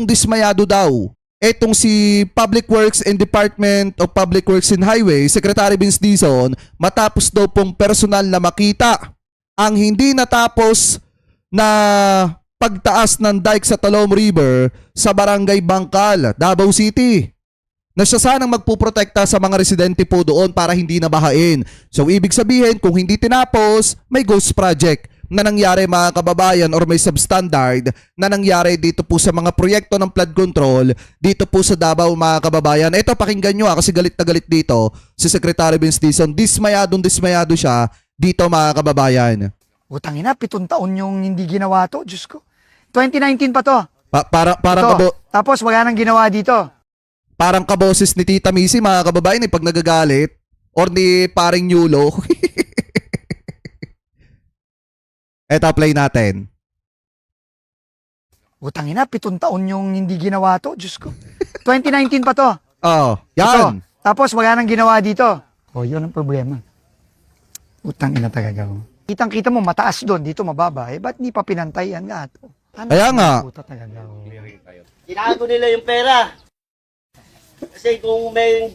dismayado daw etong si Public Works and Department of Public Works and Highway, Secretary Vince Dizon, matapos daw pong personal na makita ang hindi natapos na pagtaas ng dike sa Talom River sa Barangay Bangkal, Davao City, na siya sanang magpuprotekta sa mga residente po doon para hindi nabahain. So ibig sabihin, kung hindi tinapos, may ghost project na nangyari mga kababayan or may substandard na nangyari dito po sa mga proyekto ng flood control dito po sa Davao mga kababayan. Ito, pakinggan nyo kasi galit na galit dito si Secretary Vince Dizon. Dismayado siya dito mga kababayan. Utang ina, 7 taon yung hindi ginawa to. Diyos ko. 2019 pa to. Tapos wala nang ginawa dito. Parang kaboses ni Tita Missy mga kababayan pag nagagalit or ni paring Yulo. Eto, play natin. Utang ina, 7 taon yung hindi ginawa to. Diyos ko. 2019 pa to. Oh, yan. Ito. Tapos wala nang ginawa dito. Oh, yun ang problema. Utang ina talaga. Kitang-kita mo, mataas doon, dito mababa. Eh, ba't di pa pinantayan nga ito? Kaya nga. Tinago nila yung pera. Kasi kung may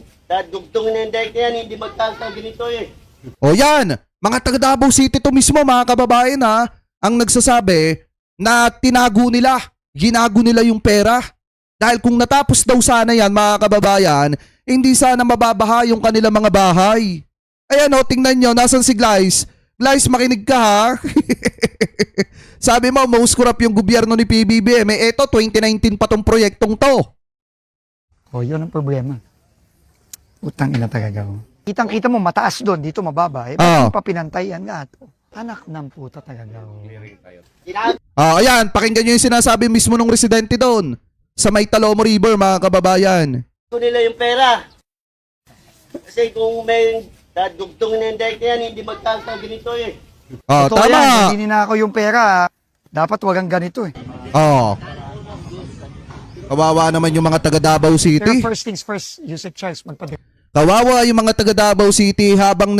dugtong na yung dike na yan, hindi magkakaganito eh. O yan, mga taga Davao City to mismo mga kababayan ha, ang nagsasabi na ginago nila yung pera. Dahil kung natapos daw sana yan mga kababayan, hindi sana mababaha yung kanilang mga bahay. Ayan o, tingnan nyo, nasan si Glyce? Glyce, makinig ka ha. Sabi mo, most corrupt yung gobyerno ni PBBM. Eto, 2019 pa tong proyektong to. Oh, yun ang problema. Utang ina talaga. Kitang-kita mo, mataas doon, dito mababa. Eh, ba't di pa pinantayan nga ito? Anak ng puta talaga. Ayan, pakinggan nyo yung sinasabi mismo ng residente doon sa may Talom River mga kababayan. Tinago nila yung pera. Kasi kung may dugtong na yung dike na yan, hindi magkakaganito eh. Totoo Tama. yan, hindi ninakaw yung pera. Dapat wagang ganito eh. Kawawa naman yung mga taga Davao Pero City. first things first, Yusek Charles, Kawawa yung mga taga Davao City habang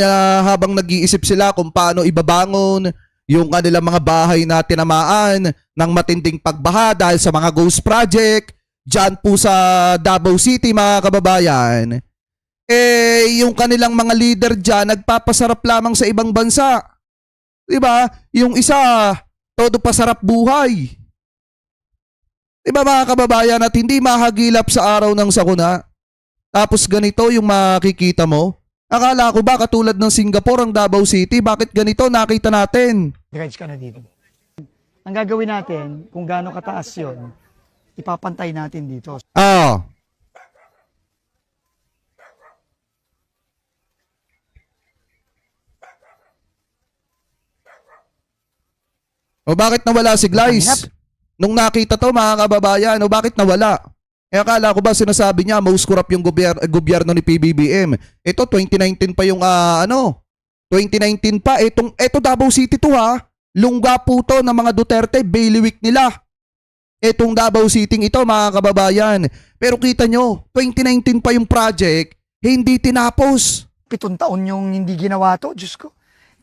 nag-iisip sila kung paano ibabangon yung kanilang mga bahay na tinamaan ng matinding pagbaha dahil sa mga ghost project dyan po sa Davao City mga kababayan. Yung kanilang mga leader dyan nagpapasarap lamang sa ibang bansa. Diba? Yung isa, todo pasarap buhay. Diba mga kababayan, at hindi mahagilap sa araw ng sakuna? Tapos ganito yung makikita mo. Akala ko ba katulad ng Singapore ang Davao City? Bakit ganito nakita natin? Dredge ka na dito. Ang gagawin natin, kung gaano kataas yun, ipapantay natin dito. O bakit nawala si Glyce? Nung nakita to mga kababayan, o bakit nawala? Akala ko ba sinasabi niya most corrupt yung gobyerno ni PBBM. Ito 2019 pa yung 2019 pa. Ito Davao City to ha. Lungga po to ng mga Duterte, bailiwick nila. Itong Davao City ito mga kababayan. Pero kita nyo, 2019 pa yung project, hindi tinapos. 7 taon yung hindi ginawa to, Diyos ko.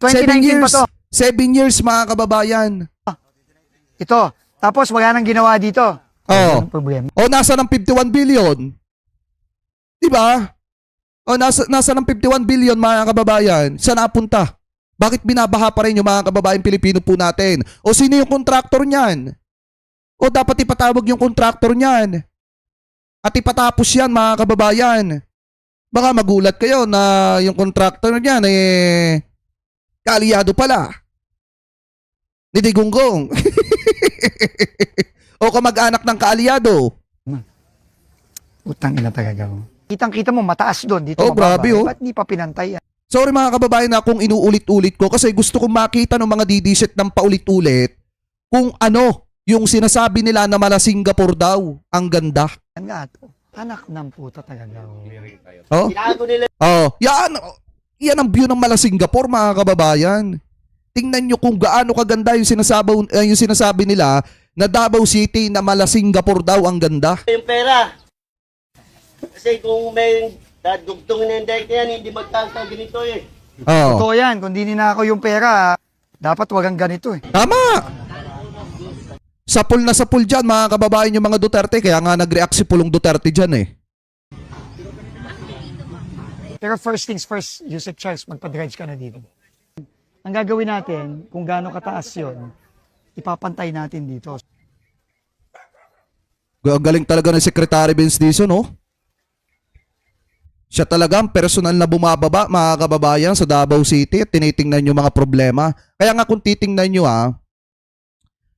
2019 pa to. 7 years mga kababayan. Ito. Tapos wala nang ginawa dito. Ang problema. O nasa ng 51 billion? Diba? O nasa ng 51 billion mga kababayan? Saan napunta? Bakit binabaha pa rin yung mga kababayan Pilipino po natin? O sino yung kontraktor niyan? O dapat ipatawag yung kontraktor niyan? At ipatapos yan mga kababayan. Baka magulat kayo na yung kontraktor niyan kaalyado pala. Ni Digunggong. O kamag-anak ng kaalyado. Utang ina talaga. Kitang-kita mo, mataas doon, dito mababa. Grabe, Ba't di pa pinantayan? Sorry mga kababayan na kung inuulit-ulit ko kasi gusto kong makita ng mga didisit ng paulit-ulit kung ano yung sinasabi nila na mala Singapore daw. Ang ganda. Yan nga ito. Anak ng puta talaga. Tinago nila. Yan ang view ng mala Singapore mga kababayan. Tingnan nyo kung gaano kaganda yung sinasabi nila na Davao City na mala Singapore daw ang ganda. Yung pera. Kasi kung may dugtong na yung dike na yan, hindi magkakaganito eh. Totoo yan. Kung di ninakaw yung pera, dapat wagang ganito eh. Tama! Sa pool dyan, mga kababayan yung mga Duterte. Kaya nga nag-react si Pulong Duterte dyan eh. Pero first things first, Yusek Charles, magpa-dredge ka na dito. Ang gagawin natin, kung gaano kataas yun, ipapantay natin dito. Ang galing talaga ng Secretary Vince Dizon, no? Siya talagang personal na bumababa, mga kababayan, sa Davao City at tinitingnan yung mga problema. Kaya nga kung titingnan nyo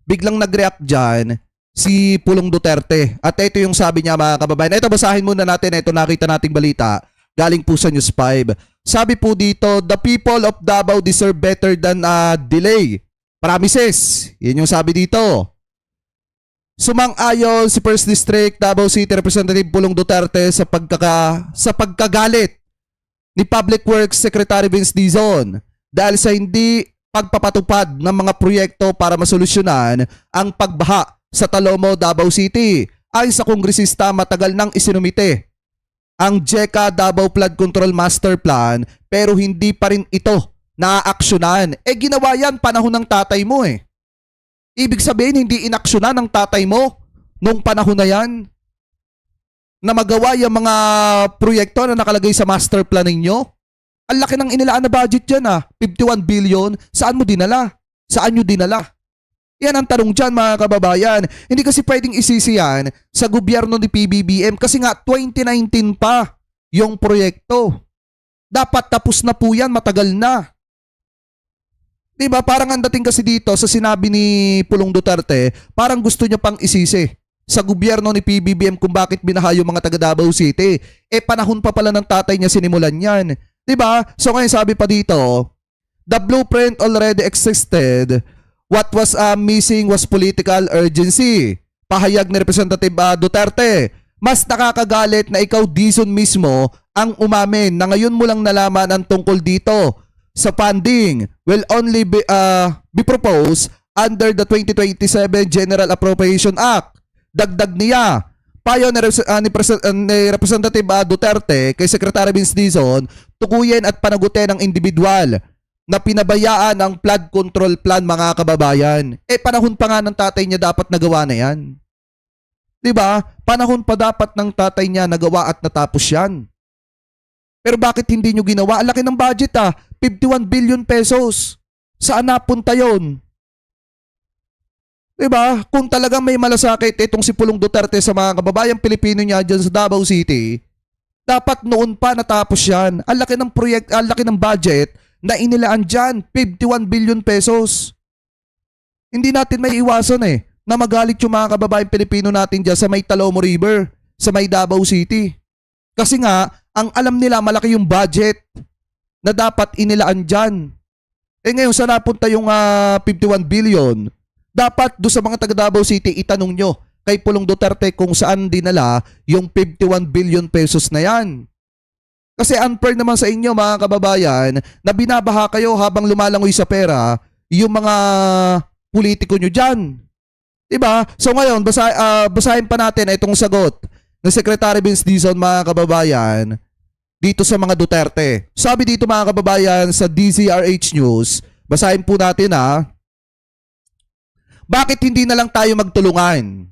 biglang nag-react dyan si Pulong Duterte. At ito yung sabi niya, mga kababayan. Ito, basahin muna natin. Ito, nakita nating balita. Galing po sa News 5. Sabi po dito, the people of Davao deserve better than delay. Promises. Yan yung sabi dito. Sumang-ayon si 1st District Davao City Representative Pulong Duterte sa pagkagalit ni Public Works Secretary Vince Dizon dahil sa hindi pagpapatupad ng mga proyekto para masolusyonan ang pagbaha sa Talomo, Davao City. Ayon sa kongresista, matagal nang isinumite ang JECA Davao Flood Control Master Plan pero hindi pa rin ito naaaksyonan. Ginawa yan panahon ng tatay mo eh. Ibig sabihin, hindi inaksyonan ng tatay mo nung panahon na yan na magawa yung mga proyekto na nakalagay sa master plan ninyo. Ang laki ng inilaan na budget dyan 51 billion. Saan mo dinala? Saan nyo dinala? Yan ang tanong dyan, mga kababayan. Hindi kasi pwedeng isisi yan sa gobyerno ni PBBM kasi nga 2019 pa yung proyekto. Dapat tapos na po yan, matagal na. Diba? Parang ang dating kasi dito sa sinabi ni Pulong Duterte, parang gusto niya pang isisi sa gobyerno ni PBBM kung bakit binaha yung mga taga Davao City. Panahon pa pala ng tatay niya sinimulan yan. Diba? So ngayon sabi pa dito, the blueprint already existed. What was missing was political urgency. Pahayag ni Representative Duterte. Mas nakakagalit na ikaw, Dizon, mismo ang umamin na ngayon mo lang nalaman ang tungkol dito sa funding will only be proposed under the 2027 General Appropriation Act. Dagdag niya, payo ni Representative Duterte kay Secretary Vince Dizon, tukuyin at panagutin ng individual na pinabayaan ang flood control plan, mga kababayan. Panahon pa nga ng tatay niya dapat nagawa na yan. Diba? Panahon pa dapat ng tatay niya nagawa at natapos yan. Pero bakit hindi nyo ginawa? Ang laki ng budget 51 billion pesos. Saan napunta yun? Diba? Kung talagang may malasakit itong si Pulong Duterte sa mga kababayang Pilipino niya dyan sa Davao City, dapat noon pa natapos yan. Ang laki ng ang laki ng budget na inilaan dyan, 51 billion pesos. Hindi natin may iwasan na magalit yung mga kababayang Pilipino natin dyan sa may Talomo River, sa may Davao City. Kasi nga, ang alam nila malaki yung budget na dapat inilaan dyan. Ngayon, saan napunta yung 51 billion? Dapat do sa mga taga Davao City, itanong nyo kay Pulong Duterte kung saan dinala yung 51 billion pesos na yan. Kasi unfair naman sa inyo, mga kababayan, na binabaha kayo habang lumalangoy sa pera yung mga politiko nyo dyan. Diba? So ngayon, basahin pa natin itong sagot ng Secretary Vince Dizon, mga kababayan, dito sa mga Duterte. Sabi dito, mga kababayan, sa DZRH News, basahin po natin bakit hindi na lang tayo magtulungan?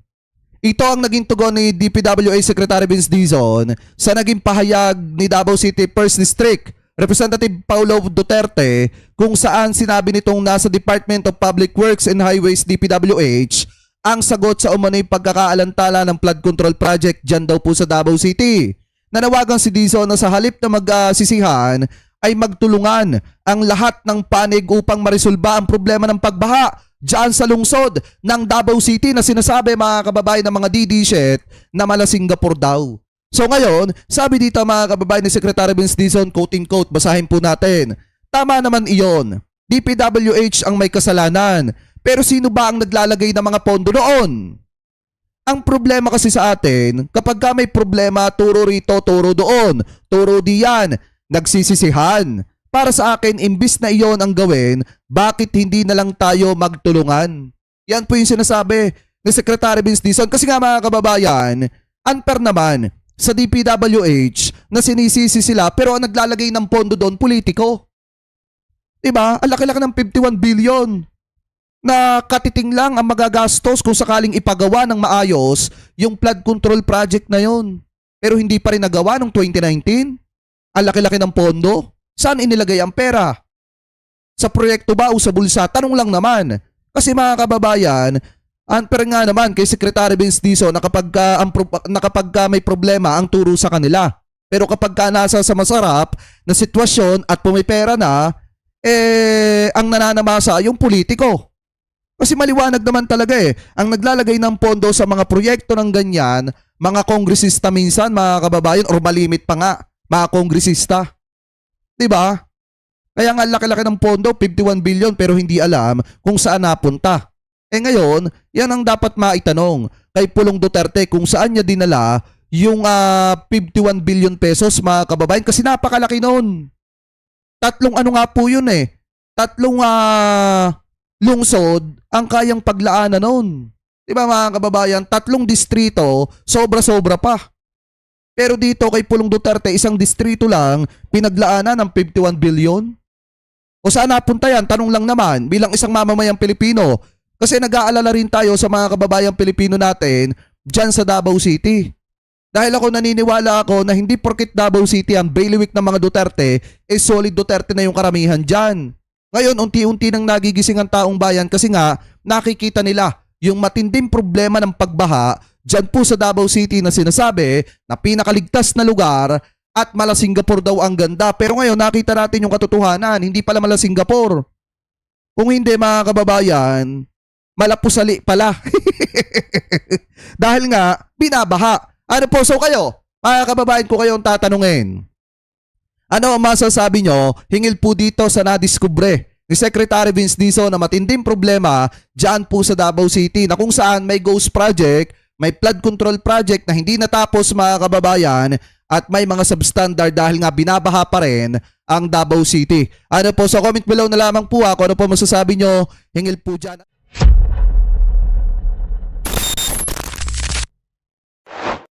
Ito ang naging tugon ni DPWH Secretary Vince Dizon sa naging pahayag ni Davao City 1st District Representative Paulo Duterte kung saan sinabi nitong nasa Department of Public Works and Highways DPWH ang sagot sa umano'y pagkakaalantala ng flood control project dyan daw po sa Davao City. Nanawagan si Dizon na sa halip na magsisihan ay magtulungan ang lahat ng panig upang marisolba ang problema ng pagbaha dyan sa lungsod ng Davao City na sinasabi, mga kababayan, ng mga DD-shit na mala Singapore daw. So ngayon, sabi dito, mga kababayan, ni Secretary Vince Dizon, quote-unquote, basahin po natin, tama naman iyon. DPWH ang may kasalanan. Pero sino ba ang naglalagay ng mga pondo noon? Ang problema kasi sa atin, kapag ka may problema, turo rito, turo doon, turo diyan, nagsisisihan. Para sa akin, imbis na iyon ang gawin, bakit hindi na lang tayo magtulungan? Yan po yung sinasabi ni Secretary Vince Dizon. Kasi nga, mga kababayan, unfair naman sa DPWH na sinisisi sila pero ang naglalagay ng pondo doon, politiko. Diba? Ang laki-laki ng 51 billion. na katiting lang ang magagastos kung sakaling ipagawa ng maayos yung flood control project na yon. Pero hindi pa rin nagawa noong 2019. Ang laki-laki ng pondo. Saan inilagay ang pera? Sa proyekto ba o sa bulsa? Tanong lang naman. Kasi mga kababayan, unfair nga naman kay Secretary Vince Dizon na kapag may problema ang turo sa kanila. Pero kapag nasa sa masarap na sitwasyon at pumipera na, ang nananamasa yung politiko. Kasi maliwanag naman talaga ang naglalagay ng pondo sa mga proyekto ng ganyan, mga kongresista minsan, mga kababayan, or malimit pa nga, mga kongresista. Diba? Kaya nga laki-laki ng pondo, 51 billion, pero hindi alam kung saan napunta. Ngayon, yan ang dapat maitanong kay Pulong Duterte kung saan niya dinala yung 51 billion pesos, mga kababayan, kasi napakalaki nun. Tatlong ano nga po yun tatlong lungsod ang kayang paglaanan nun. Diba mga kababayan, tatlong distrito, sobra-sobra pa. Pero dito kay Pulong Duterte, isang distrito lang, pinaglaanan ng 51 billion. O saan napunta yan? Tanong lang naman, bilang isang mamamayang Pilipino. Kasi nag-aalala rin tayo sa mga kababayang Pilipino natin dyan sa Davao City. Dahil ako naniniwala ako na hindi porkit Davao City ang bailiwick ng mga Duterte, solid Duterte na yung karamihan dyan. Ngayon, unti-unti nang nagigising ang taong bayan kasi nga nakikita nila yung matinding problema ng pagbaha dyan po sa Davao City na sinasabi na pinakaligtas na lugar at mala Singapore daw ang ganda. Pero ngayon nakita natin yung katotohanan, hindi pala mala Singapore. Kung hindi mga kababayan, mala Pusali pala. Dahil nga, binabaha. Ano po, so kayo, mga kababayan ko kayong tatanungin. Ano ang masasabi nyo hingil po dito sa nadiskubre ni Secretary Vince Dizon na matinding problema dyan po sa Davao City na kung saan may ghost project, may flood control project na hindi natapos mga kababayan at may mga substandard dahil nga binabaha pa rin ang Davao City. Ano po, so comment below na lamang po ako ano po masasabi nyo hingil po dyan.